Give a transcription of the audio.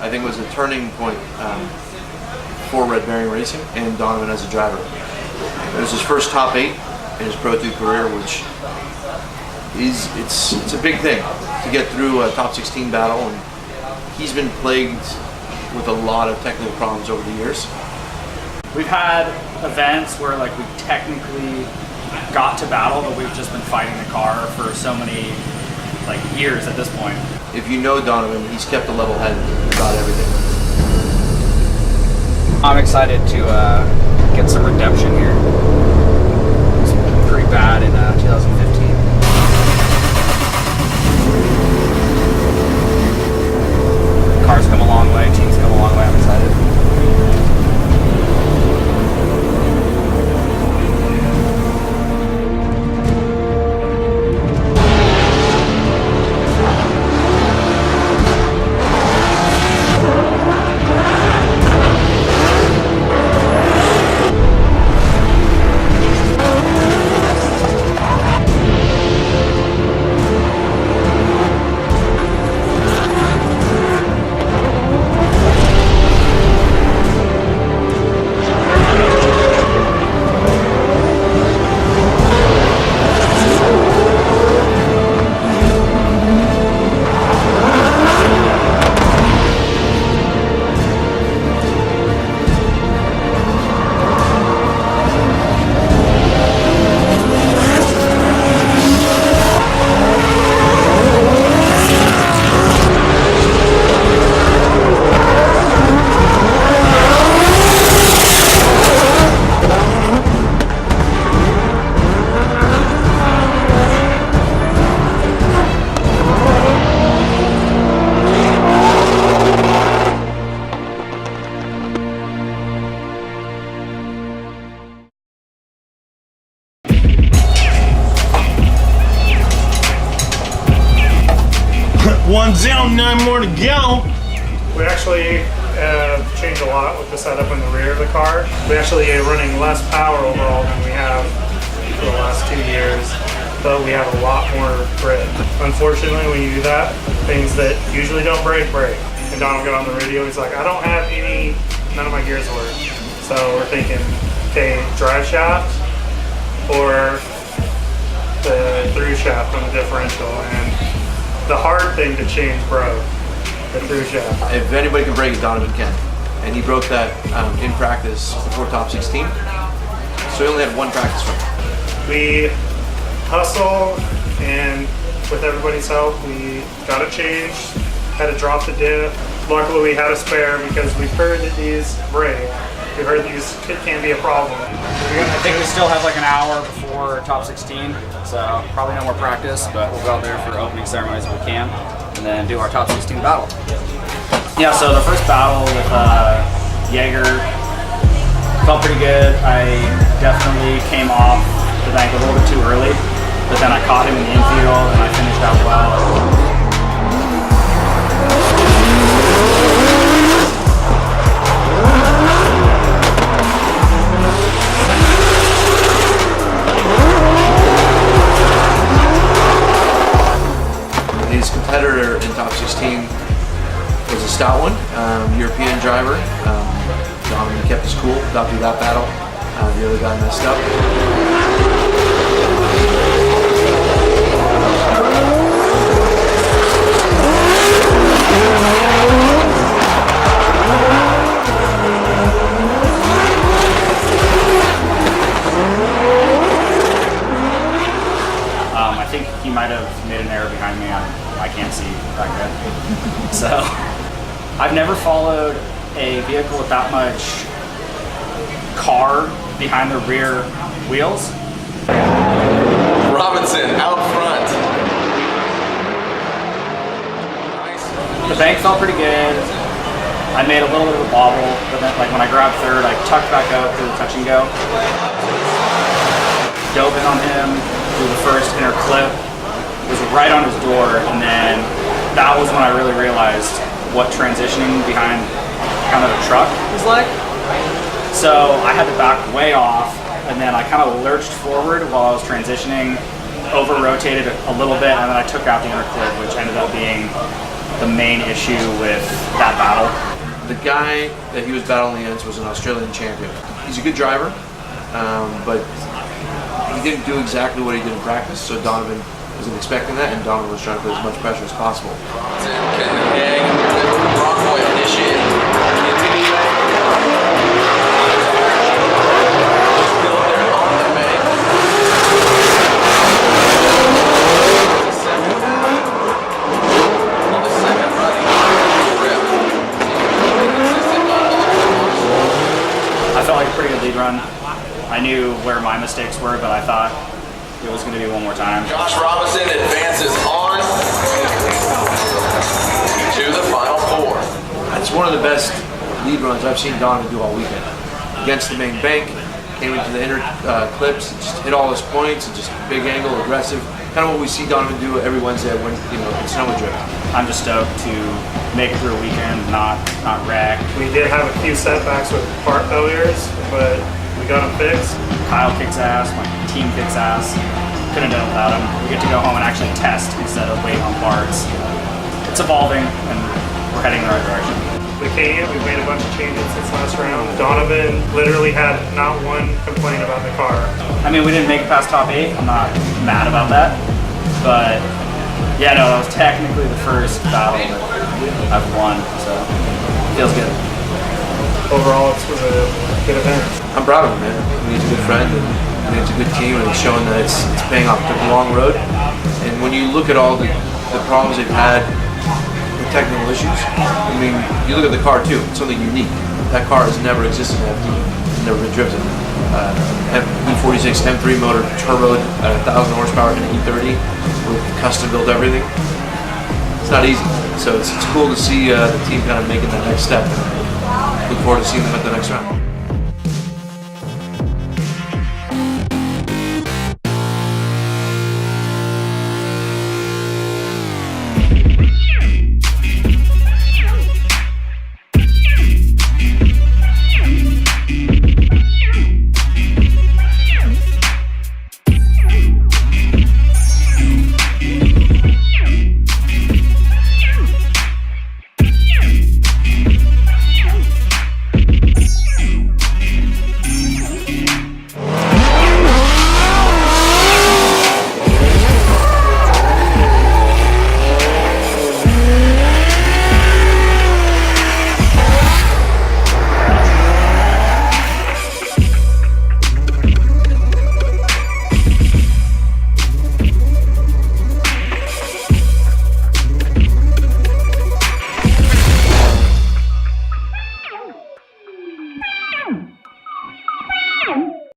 I think was a turning point for Red Baron Racing and Donovan as a driver. It was his first top 8 in his Pro 2 career, which it's a big thing to get through a top 16 battle, and he's been plagued with a lot of technical problems over the years. We've had events where like we technically got to battle, but we've just been fighting the car for so many like years at this point. If you know Donovan, he's kept a level head about everything. I'm excited to get some redemption here. It's pretty bad in 2015. Cars come a long way, teams come a long way. I'm excited. One's down, 9 more to go. We actually changed a lot with the setup in the rear of the car. We actually are running less power overall than we have for the last 2 years, but we have a lot more grip. Unfortunately, when you do that, things that usually don't break. And Donald got on the radio, he's like, I don't have none of my gears work. So we're thinking, okay, drive shaft or the through shaft on the differential. And the hard thing to change broke, the through shaft. If anybody can break it, Donovan can. And he broke that in practice before top 16. So he only had 1 practice run. We hustled, and with everybody's help, we got it changed, had to drop the diff. Luckily we had a spare because we've heard that these break. We heard these can be a problem. I think we still have like an hour before top 16, so probably no more practice, but we'll go out there for opening ceremonies if we can, and then do our top 16 battle. Yeah, so the first battle with Jaeger felt pretty good. I definitely came off the bank a little bit too early, but then I caught him in the infield and I finished out well. His competitor in top 16 was a stout one, European driver. Donovan kept his cool, got through that battle. The other guy messed up. I think he might have made an error behind me. I can't see that good. So I've never followed a vehicle with that much car behind the rear wheels. Robinson out front. Nice. The bank felt pretty good. I made a little bit of a bobble, but then like when I grabbed third, I tucked back up through the touch and go. Dove in on him through the first inner clip. It was right on his door, and then that was when I really realized what transitioning behind kind of a truck was like. So I had to back way off, and then I kind of lurched forward while I was transitioning, over-rotated a little bit, and then I took out the inner clip, which ended up being the main issue with that battle? The guy that he was battling against was an Australian champion. He's a good driver, but he didn't do exactly what he did in practice, so Donovan wasn't expecting that, and Donovan was trying to put as much pressure as possible. I felt like a pretty good lead run. I knew where my mistakes were, but I thought it was going to be one more time. Josh Robinson advances on to the final four. That's one of the best lead runs I've seen Donovan do all weekend. Against the main bank, came into the inner clips, just hit all his points, and just big angle, aggressive. Kind of what we see Donovan do every Wednesday when in Sonoma Drift. I'm just stoked to make it through a weekend, not wreck. We did have a few setbacks with part failures, but we got them fixed. Kyle kicks ass, my team kicks ass. Couldn't have done it without him. We get to go home and actually test instead of waiting on parts. It's evolving, and we're heading in the right direction. We came, we made a bunch of changes since last round. Donovan literally had not one complaint about the car. I mean, we didn't make it past top 8. I'm not mad about that. But, yeah, no, that was technically the first battle that I've won, so feels good. Overall, it was a good event. I'm proud of him, man. I mean, he's a good friend, and I think it's a good team, and it's showing that it's paying off. It took a long road, and when you look at all the problems they've had with technical issues, I mean, you look at the car too. It's something unique. That car has never existed in FD. It's never been driven. E46 M3 motor, turboed at 1,000 horsepower in an E30 with custom built everything. It's not easy. So it's cool to see the team kind of making that next step. Look forward to seeing them at the next round.